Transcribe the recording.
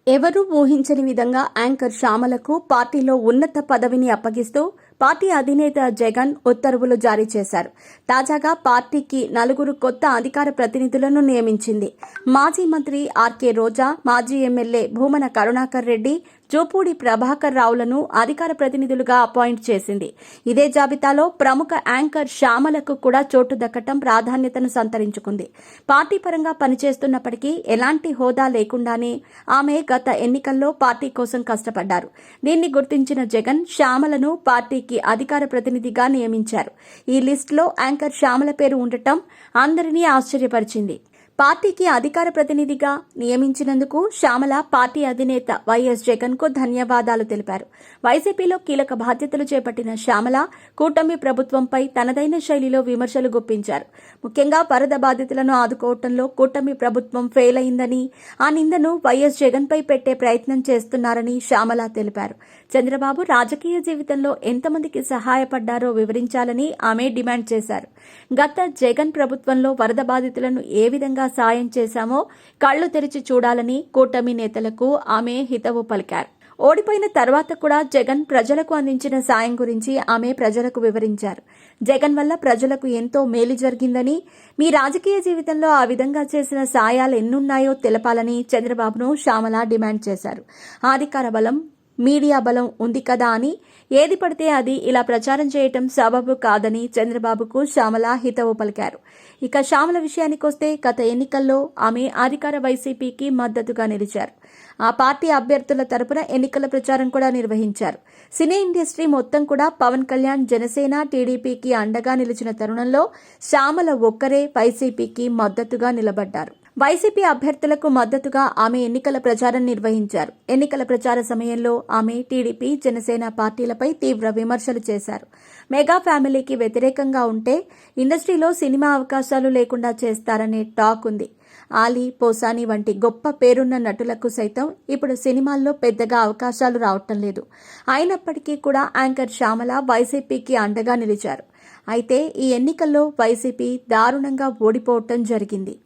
ఎవరూ ఊహించని విధంగా యాంకర్ శ్యామలకు పార్టీలో ఉన్నత పదవిని అప్పగిస్తూ పార్టీ అధినేత జగన్ ఉత్తర్వులు జారీ చేశారు. తాజాగా పార్టీకి 4 కొత్త అధికార ప్రతినిధులను నియమించింది. మాజీ మంత్రి ఆర్కే రోజా, మాజీ ఎమ్మెల్యే భూమన కరుణాకర్ రెడ్డి, జూపూడి ప్రభాకర్ రావులను అధికార ప్రతినిధులుగా అపాయింట్ చేసింది. ఇదే జాబితాలో ప్రముఖ యాంకర్ శ్యామలకు కూడా చోటు దక్కటం ప్రాధాన్యతను సంతరించుకుంది. పార్టీ పరంగా పనిచేస్తున్నప్పటికీ ఎలాంటి హోదా లేకుండానే ఆమె గత ఎన్నికల్లో పార్టీ కోసం కష్టపడ్డారు. దీన్ని గుర్తించిన జగన్ శ్యామలను పార్టీకి అధికార ప్రతినిధిగా నియమించారు. ఈ లిస్టులో యాంకర్ శ్యామల పేరు ఉండటం అందరినీ ఆశ్చర్యపరిచింది. పార్టీకి అధికార ప్రతినిధిగా నియమించినందుకు శ్యామల పార్టీ అధినేత వైఎస్ జగన్ కు ధన్యవాదాలు తెలిపారు. వైసీపీలో కీలక బాధ్యతలు చేపట్టిన శ్యామల కూటమి ప్రభుత్వంపై తనదైన శైలిలో విమర్శలు గుప్పించారు. ముఖ్యంగా వరద బాధితులను ఆదుకోవడంలో కూటమి ప్రభుత్వం ఫెయిల్ అయిందని, ఆ నిందను వైఎస్ జగన్ పై పెట్టే ప్రయత్నం చేస్తున్నారని శ్యామల తెలిపారు. చంద్రబాబు రాజకీయ జీవితంలో ఎంతమందికి సహాయపడ్డారో వివరించాలని ఆమె డిమాండ్ చేశారు. గత జగన్ ప్రభుత్వంలో వరద బాధితులను ఏ విధంగా సాయం చేశామో కళ్లు తెరిచి చూడాలని కూటమి నేతలకు ఆమె హితవు పలికారు. ఓడిపోయిన తర్వాత కూడా జగన్ ప్రజలకు అందించిన సాయం గురించి ఆమె ప్రజలకు వివరించారు. జగన్ వల్ల ప్రజలకు ఎంతో మేలు జరిగిందని, మీ రాజకీయ జీవితంలో ఆ విధంగా చేసిన సాయాలు ఎన్నున్నాయో తెలపాలని చంద్రబాబును శ్యామల డిమాండ్ చేశారు. అధికార బలం, మీడియా బలం ఉంది కదా అని ఏది పడితే అది ఇలా ప్రచారం చేయటం సబబు కాదని చంద్రబాబుకు శ్యామల హితవు పలికారు. ఇక శ్యామల విషయానికొస్తే గత ఎన్నికల్లో ఆమె అధికార వైసీపీకి మద్దతుగా నిలిచారు. ఆ పార్టీ అభ్యర్థుల తరపున ఎన్నికల ప్రచారం కూడా నిర్వహించారు. సినీ ఇండస్ట్రీ మొత్తం కూడా పవన్ కళ్యాణ్, జనసేన, టీడీపీకి అండగా నిలిచిన తరుణంలో శ్యామల ఒక్కరే వైసీపీకి మద్దతుగా నిలబడ్డారు. వైసీపీ అభ్యర్థులకు మద్దతుగా ఆమె ఎన్నికల ప్రచారం నిర్వహించారు. ఎన్నికల ప్రచార సమయంలో ఆమె టీడీపీ, జనసేన పార్టీలపై తీవ్ర విమర్శలు చేశారు. మెగా ఫ్యామిలీకి వ్యతిరేకంగా ఉంటే ఇండస్ట్రీలో సినిమా అవకాశాలు లేకుండా చేస్తారనే టాక్ ఉంది. ఆలీ, పోసాని వంటి గొప్ప పేరున్న నటులకు సైతం ఇప్పుడు సినిమాల్లో పెద్దగా అవకాశాలు రావటం లేదు. అయినప్పటికీ కూడా యాంకర్ శ్యామల వైసీపీకి అండగా నిలిచారు. అయితే ఈ ఎన్నికల్లో వైసీపీ దారుణంగా ఓడిపోవటం జరిగింది.